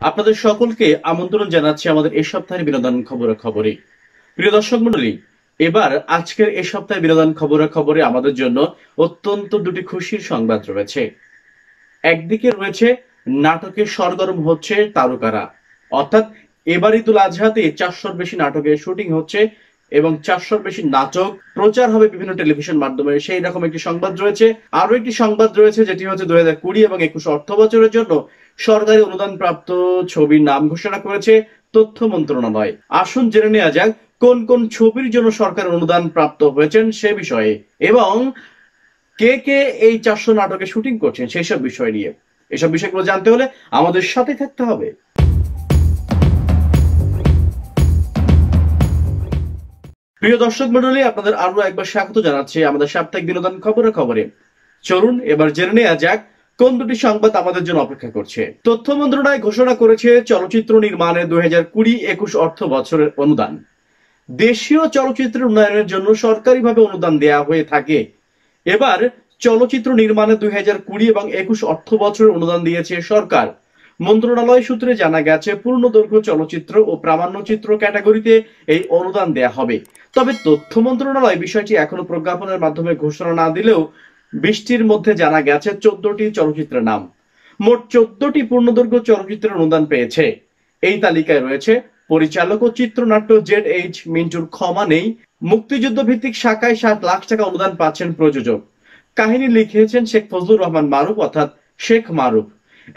আপনাদের সকলকে আমন্ত্রণ জানাচ্ছি আমাদের এই সপ্তাহের বিনোদন খবরে। প্রিয় দর্শক মন্ডলী, এবার আজকের এই সপ্তাহের বিনোদন খবরে আমাদের জন্য অত্যন্ত দুটি খুশির সংবাদ রয়েছে। একদিকে রয়েছে নাটকে সরগরম হচ্ছে তারকারা, অর্থাৎ এবার ঈদুল আজহাতে 400-র বেশি নাটকের শুটিং হচ্ছে এবং 400-র বেশি নাটক প্রচার হবে বিভিন্ন টেলিভিশন মাধ্যমে, সেই রকম একটি সংবাদ রয়েছে। আরো একটি সংবাদ রয়েছে যেটি হচ্ছে 2020 এবং 21 অর্থ বছরের জন্য সরকারি অনুদান প্রাপ্ত ছবির নাম ঘোষণা করেছে তথ্য মন্ত্রণালয়। আসুন জেনে নেওয়া যাক কোন কোন ছবির জন্য সরকার অনুদান প্রাপ্ত হয়েছেন সে বিষয়ে, এবং কে কে এই 400 নাটকে শুটিং করছেন সেই সব বিষয় নিয়ে। এসব বিষয়গুলো জানতে হলে আমাদের সাথে থাকতে হবে। প্রিয় দর্শক মন্ডলী, আপনাদের আরো একবার স্বাগত জানাচ্ছি আমাদের সাপ্তাহিক বিনোদন খবরে। চলুন এবার জেনে নেওয়া যাক কোন দুটি সংবাদ আমাদের জন্য অপেক্ষা করছে। তথ্য মন্ত্রণালয় ঘোষণা করেছে চলচ্চিত্র নির্মাণে 2020-21 অর্থ বছরের অনুদান। দেশীয় চলচ্চিত্রের উন্নয়নের জন্য সরকারিভাবে অনুদান দেওয়া হয়ে থাকে। এবার চলচ্চিত্র নির্মাণে 2020 এবং 21 অর্থ বছরের অনুদান দিয়েছে সরকার। মন্ত্রণালয় সূত্রে জানা গেছে পূর্ণদৈর্ঘ্য চলচ্চিত্র ও প্রামাণ্যচিত্র ক্যাটাগরিতে এই অনুদান দেয়া হবে। তবে তথ্য মন্ত্রণালয় বিষয়টি এখনো প্রজ্ঞাপনের মাধ্যমে ঘোষণা না দিলেও বৃষ্টির মধ্যে জানা গেছে 14টি চলচ্চিত্রের নাম। মোট 14টি পূর্ণদৈর্ঘ্য চলচ্চিত্রের অনুদান পেয়েছে। এই তালিকায় রয়েছে পরিচালক ও চিত্রনাট্য ZH মিন্টুর ক্ষমা নেই। মুক্তিযুদ্ধ ভিত্তিক শাখায় 7 লাখ টাকা অনুদান পাচ্ছেন প্রযোজক। কাহিনী লিখেছেন শেখ ফজলুর রহমান মারুফ অর্থাৎ শেখ মারুফ।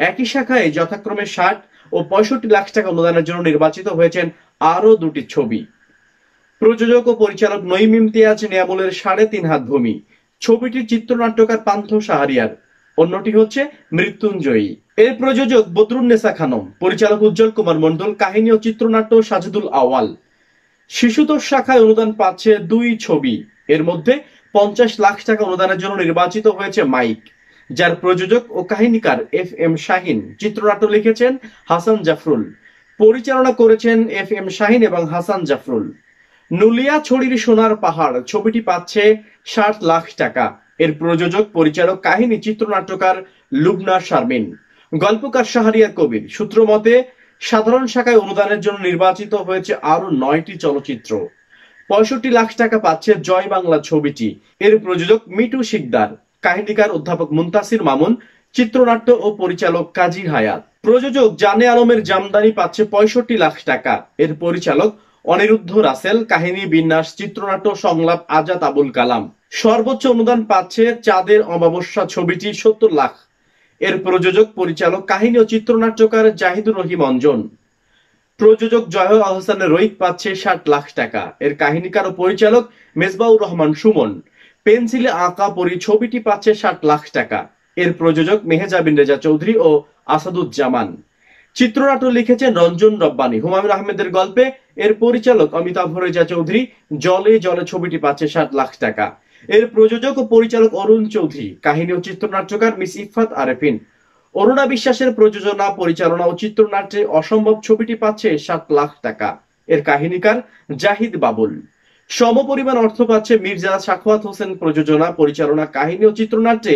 একই শাখায় যথাক্রমে 60 ও 65 লাখ টাকা অনুদানের জন্য নির্বাচিত হয়েছেন আরো দুটি ছবি। প্রযোজক ও পরিচালক নঈম ইমতিয়াজ নিয়ামুলের 3.5 হাত ভূমি। ছবিটির চিত্রনাট্যকার পান্থ সাহারিয়ার। অন্যটি হচ্ছে মৃত্যুঞ্জয়ী। এর প্রযোজক বদরুন্নেসা খানম, পরিচালক উজ্জ্বল কুমার মন্ডল, কাহিনী ও চিত্রনাট্য সাজিদুল আওয়াল। শিশুতোষ শাখায় অনুদান পাচ্ছে 2 ছবি। এর মধ্যে 50 লাখ টাকা অনুদানের জন্য নির্বাচিত হয়েছে মাইক, যার প্রযোজক ও কাহিনীকার FM শাহিন। চিত্রনাট্য লিখেছেন হাসান জাফরুল, পরিচালনা করেছেন FM শাহিন এবং হাসান জাফরুল। নুলিয়া ছড়ির সোনার পাহাড় ছবিটি পাচ্ছে 60 লাখ টাকা। এর প্রযোজক, পরিচালক, কাহিনী, চিত্রনাট্যকার লুবনা শারমিন, গল্পকার শাহরিয়ার কবির। সূত্র মতে সাধারণ শাখায় অনুদানের জন্য নির্বাচিত হয়েছে আরো 9টি চলচ্চিত্র। 65 লাখ টাকা পাচ্ছে জয় বাংলা ছবিটি। এর প্রযোজক মিটু শিকদার, কাহিনীকার অধ্যাপক মুনতাসির মামুন, চিত্রনাট্য ও পরিচালক কাজী হায়াত। প্রযোজক জানে আলমের জামদানি পাচ্ছে 65 লাখ টাকা। এর পরিচালক অনিরুদ্ধ রাসেল, কাহিনী, বিন্যাস, চিত্রনাট্য, সংলাপ আজাদ আবুল কালাম। সর্বোচ্চ অনুদান পাচ্ছে চাঁদের অমাবস্যা ছবিটি 70 লাখ। এর প্রযোজক, পরিচালক, কাহিনী ও চিত্রনাট্যকার জাহিদুর রহিম অঞ্জন। প্রযোজক জয় আহসানের রোহিত পাচ্ছে 60 লাখ টাকা। এর কাহিনীকার ও পরিচালক মেজবাউর রহমান সুমন। পেন্সিলে আঁকা পরি ছবিটি পাচ্ছে 60 লাখ টাকা। এর প্রযোজক মেহেজাবিন রেজা চৌধুরী ও আসাদুজ্জামান। চিত্রনাট্য লিখেছেন রঞ্জন রব্বানী, হুমায়ুন আহমেদের গল্পে। এর পরিচালক অমিতাভ রেজা চৌধুরী। জলে জলে ছবিটি পাচ্ছে 60 লাখ টাকা। এর প্রযোজক ও পরিচালক অরুণ চৌধুরী, কাহিনী ও চিত্রনাট্যকার মিস ইফাত আরেফিন। অরুণা বিশ্বাসের প্রযোজনা, পরিচালনা ও চিত্রনাট্যে অসম্ভব ছবিটি পাচ্ছে 7 লাখ টাকা। এর কাহিনীকার জাহিদ বাবুল। সমপরিমাণ অর্থ পাচ্ছে মির্জা সাখাওয়াত হোসেন প্রযোজনা, পরিচালনা, কাহিনী ও চিত্রনাট্যে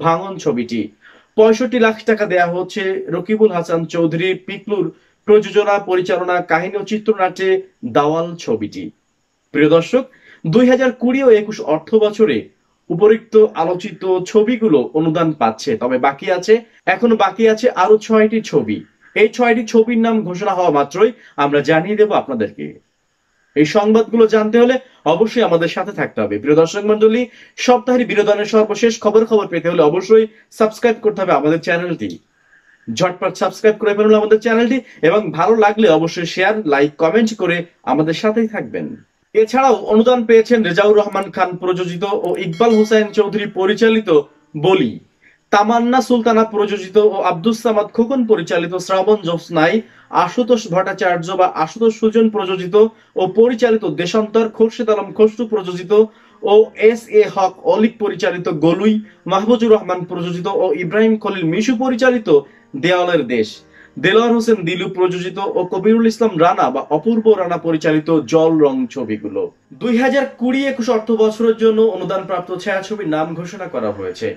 ভাঙন ছবিটি। 65 লাখ টাকা দেয়া হচ্ছে রকিবুল হাসান চৌধুরী পিকলুর প্রযোজনা, পরিচালনা, কাহিনী ও চিত্রনাট্যে দাওয়াল ছবিটি। প্রিয় দর্শক, 2020 ও 21 অর্থ বছরে উপরিক্ত আলোচিত ছবিগুলো অনুদান পাচ্ছে। তবে এখনো বাকি আছে আরো 6টি ছবি। এই 6টি ছবির নাম ঘোষণা হওয়া মাত্রই আমরা জানিয়ে দেব আপনাদেরকে। এই সংবাদগুলো জানতে হলে অবশ্যই আমাদের সাথে থাকতে হবে। প্রিয় দর্শক মন্ডলী, সপ্তাহের বিনোদনের সর্বশেষ খবর পেতে হলে অবশ্যই সাবস্ক্রাইব করতে হবে আমাদের চ্যানেলটি। ঝটপট সাবস্ক্রাইব করে ফেলুন আমাদের চ্যানেলটি, এবং ভালো লাগলে অবশ্যই শেয়ার, লাইক, কমেন্ট করে আমাদের সাথেই থাকবেন। এছাড়াও অনুদান পেয়েছেন রেজাউর রহমান খান প্রযোজিত ও ইকবাল হোসেন চৌধুরী পরিচালিত বলি, তামান্না সুলতানা প্রযোজিত ও আব্দুস সামাদ খোকন পরিচালিত শ্রাবণ জ্যোৎস্নায়, আশুতোষ ভট্টাচার্য বা আশুতোষ সুজন প্রযোজিত ও পরিচালিত দেশান্তর, খোরশেদ আলম খসরু প্রযোজিত ও SA হক অলিক পরিচালিত গলুই, মাহবুজুর রহমান প্রযোজিত ও ইব্রাহিম খলিল মিশু পরিচালিত দেওয়ালের দেশ, দেলোয়ার হোসেন দিলু প্রযোজিত ও কবিরুল ইসলাম রানা বা অপূর্ব রানা পরিচালিত জল রং ছবিগুলো। 2020-21 অর্থ বছরের জন্য অনুদান প্রাপ্ত ছায়াছবির নাম ঘোষণা করা হয়েছে।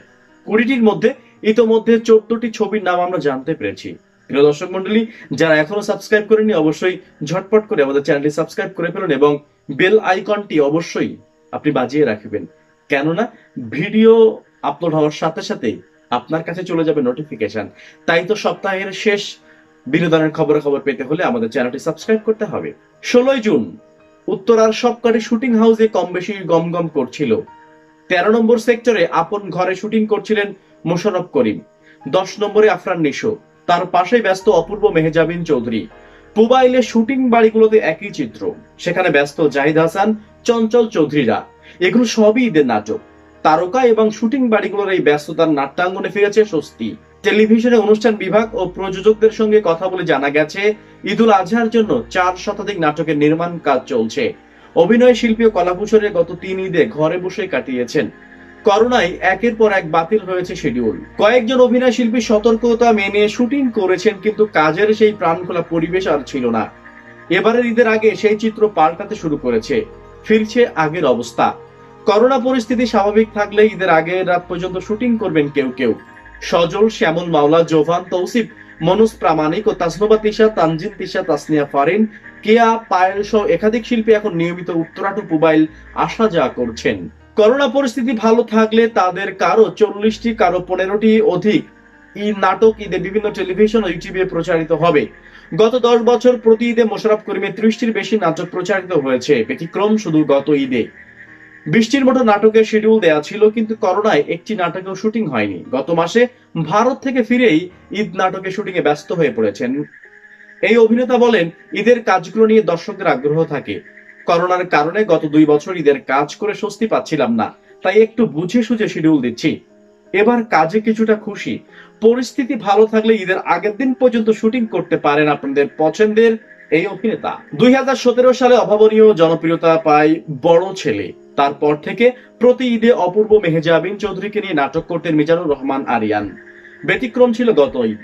20টির মধ্যে ইতোমধ্যে 14টি ছবির নাম আমরা জানতে পেরেছি। প্রিয় দর্শক মন্ডলী, যারা এখনো সাবস্ক্রাইব করেনি অবশ্যই ঝটপট করে আমাদের চ্যানেলটি সাবস্ক্রাইব করে ফেলুন এবং বেল আইকনটি অবশ্যই আপনি বাজিয়ে রাখবেন, কেননা ভিডিও আপলোড হওয়ার সাথে সাথে আপনার কাছে চলে যাবে নোটিফিকেশন। তাই তো সপ্তাহের শেষ বিনোদনের খবর পেতে হলে আমাদের চ্যানেলটি সাবস্ক্রাইব করতে হবে। 16 জুন উত্তরার সবকটি শুটিং হাউসে কম বেশি গমগম করছিল। 13 নম্বর সেক্টরে আপন ঘরে শুটিং করছিলেন মোশাররফ করিম, 10 নম্বরে আফরান নিশো, তার পাশে ব্যস্ত অপূর্ব মেহজাবিন চৌধুরী। পুবাইলে শুটিং বাড়িগুলোতে একই চিত্র, সেখানে ব্যস্ত জাহিদ হাসান, চঞ্চল চৌধুরীরা। এগুলো সবই ঈদের নাটক। তারকা এবং শুটিং বাড়িগুলোর এই ব্যস্ততার নাট্যাঙ্গনে ফিরেছে স্বস্তি। টেলিভিশনে অনুষ্ঠান বিভাগ ও প্রযোজকদের সঙ্গে কথা বলে জানা গেছে, ঈদুল আজহার জন্য 4 শতাধিক নাটকের নির্মাণ কাজ চলছে। অভিনয় শিল্পী ও কলাকুশলীরা গত 3 ঈদে ঘরে বসে কাটিয়েছেন। করোনায় একের পর এক বাতিল হয়েছে শিডিউল। কয়েকজন অভিনয় শিল্পী সতর্কতা মেনে শুটিং করেছেন, কিন্তু কাজের সেই প্রাণখোলা পরিবেশ আর ছিল না। এবারের ঈদের আগে সেই চিত্র পাল্টাতে শুরু করেছে, ফিরছে আগের অবস্থা। করোনা পরিস্থিতি স্বাভাবিক থাকলে ঈদের আগের রাত পর্যন্ত শুটিং করবেন কেউ কেউ। সজল, শ্যামল মাওলা, জোভান, তৌসিফ, মনোজ প্রামাণিক ও তাসনুবা তিশা, তানজিন তিশা, তাসনিয়া ফারিন, কেয়া, পায়েল সহ একাধিক শিল্পী এখন নিয়মিত উত্তরা টু পুবাইল আসা যাওয়া করছেন। করোনা পরিস্থিতি ভালো থাকলে তাদের কারো 40টি, কারো 15টি অধিক নাটক ঈদে বিভিন্ন টেলিভিশন ও ইউটিউবে প্রচারিত হবে। গত 10 বছর প্রতি ঈদে মোশাররফ করিমের 30টির বেশি নাটক প্রচারিত হয়েছে, ব্যতিক্রম শুধু গত ঈদে। 20টির মতো নাটকের শিডিউল দেয়া ছিল, কিন্তু করোনায় একটি নাটকেও শুটিং হয়নি। গত মাসে ভারত থেকে ফিরেই ঈদ নাটকের শুটিং এ ব্যস্ত হয়ে পড়েছেন এই অভিনেতা। বলেন, ঈদের কাজগুলো নিয়ে দর্শকদের আগ্রহ থাকে। করোনার কারণে গত 2 বছর ঈদের কাজ করে স্বস্তি পাচ্ছিলাম না, তাই একটু বুঝে সুঝে শিডিউল দিচ্ছি। এবার কাজে কিছুটা খুশি। পরিস্থিতি ভালো থাকলে ঈদের আগের দিন পর্যন্ত শুটিং করতে পারেন আপনাদের পছন্দের এই অভিনেতা। 2017 সালে অভাবনীয় জনপ্রিয়তা পায় বড় ছেলে। তারপর থেকে প্রতি ঈদে অপূর্ব মেহজাবিন চৌধুরীকে নিয়ে নাটক করতেন মিজানুর রহমান আরিয়ান। ব্যতিক্রম ছিল গত ঈদ।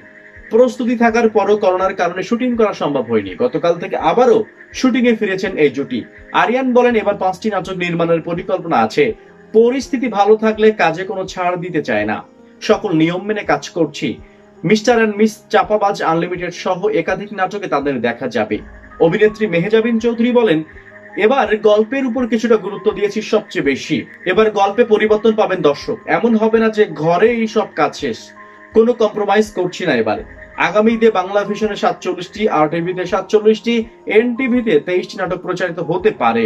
প্রস্তুতি থাকার পরও করোনার কারণে শুটিং করা সম্ভব হয়নি। গতকাল থেকে আবারও শুটিং এ ফিরেছেন এই জুটি। আরিয়ান বলেন, এবার 5টি নাটক নির্মাণের পরিকল্পনা আছে। পরিস্থিতি ভালো থাকলে কাজে কোনো ছাড় দিতে চায় না, সকল নিয়ম মেনে কাজ করছি। মিস্টার অ্যান্ড মিস চাপাবাজ আনলিমিটেড সহ একাধিক নাটকে তাদের দেখা যাবে। অভিনেত্রী মেহজাবিন চৌধুরী বলেন, এবার গল্পের উপর কিছুটা গুরুত্ব দিয়েছি সবচেয়ে বেশি। এবার গল্পে পরিবর্তন পাবেন দর্শক, এমন হবে না যে ঘরে এই সব কাজ শেষ। কোনো কম্প্রোমাইজ করছি না এবার। আগামী ঈদে বাংলা ভিশনে 47টি, আর টিভিতে 47টি, এনটিভিতে 23টি নাটক প্রচারিত হতে পারে।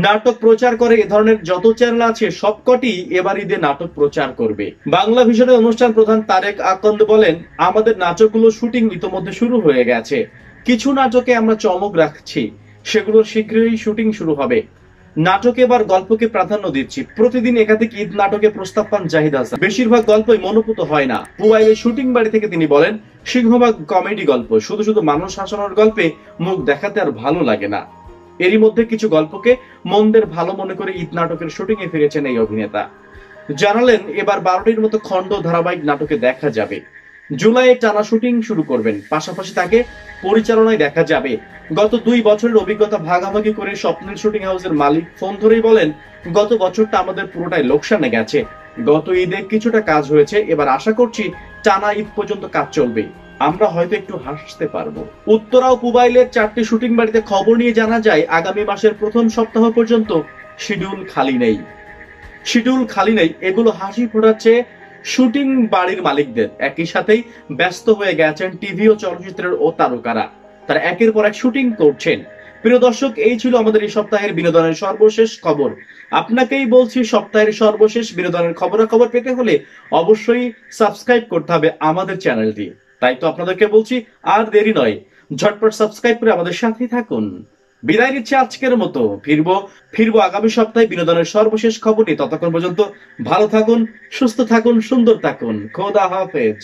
নাটক প্রচার করে এ ধরনের যত চ্যানেল আছে সবকটি এবার ঈদে নাটক প্রচার করবে। বাংলা ভিশনের অনুষ্ঠান প্রধান তারেক আকন্দ বলেন, আমাদের নাটকগুলো শুটিং ইতোমধ্যে শুরু হয়ে গেছে। কিছু নাটকে আমরা চমক রাখছি, সেগুলোর শীঘ্রই শুটিং শুরু হবে। নাটকে এবার গল্পকে প্রাধান্য দিচ্ছি। প্রতিদিন একাধিক ঈদ নাটকে প্রস্তাব পান জাহিদ হাসান। বেশিরভাগ গল্পই মনোপুত হয় না। পুবাইলের শুটিং বাড়ি থেকে তিনি বলেন, সিংহভাগ কমেডি গল্প, শুধু শুধু মানুষ হাসানোর গল্পে মুখ দেখাতে আর ভালো লাগে না। এরই মধ্যে কিছু গল্পকে মনদের ভালো মনে করে ঈদ নাটকের শুটিং এ ফিরেছেন এই অভিনেতা। জানালেন, এবার 12টির মতো খণ্ড ধারাবাহিক নাটকে দেখা যাবে। জুলাইয়ে টানা শুটিং শুরু করবেন, পাশাপাশি তাকে পরিচালনায় দেখা যাবে। গত 2 বছরের অভিজ্ঞতা ভাগাভাগি করে স্বপ্নের শুটিং হাউসের মালিক ফোন ধরেই বলেন, গত বছরটা আমাদের পুরোটাই লোকসানে গেছে। গত ঈদে কিছুটা কাজ হয়েছে, এবার আশা করছি টানা ঈদ পর্যন্ত কাজ চলবে। আমরা হয়তো একটু হাসতে পারবো। উত্তরা ও পুবাইলের 4টি শুটিং বাড়িতে খবর নিয়ে জানা যায়, আগামী মাসের প্রথম সপ্তাহ পর্যন্ত শিডিউল খালি নেই। এগুলো হাসি ফোটাচ্ছে শুটিং বাড়ির মালিকদের। একই সাথেই ব্যস্ত হয়ে গেছেন টিভি ও চলচ্চিত্রের ও তারকারা, তারা একের পর এক শুটিং করছেন। প্রিয় দর্শক, এই ছিল আমাদের এই সপ্তাহের বিনোদনের সর্বশেষ খবর। আপনাকেই বলছি, সপ্তাহের সর্বশেষ বিনোদনের খবর পেতে হলে অবশ্যই সাবস্ক্রাইব করতে হবে আমাদের চ্যানেলটি। তাই তো আপনাদেরকে বলছি, আর দেরি নয়, ঝটপট সাবস্ক্রাইব করে আমাদের সাথেই থাকুন। বিদায় নিচ্ছে আজকের মতো। ফিরবো আগামী সপ্তাহে বিনোদনের সর্বশেষ খবর নিয়ে। ততক্ষণ পর্যন্ত ভালো থাকুন, সুস্থ থাকুন, সুন্দর থাকুন। খোদা হাফেজ।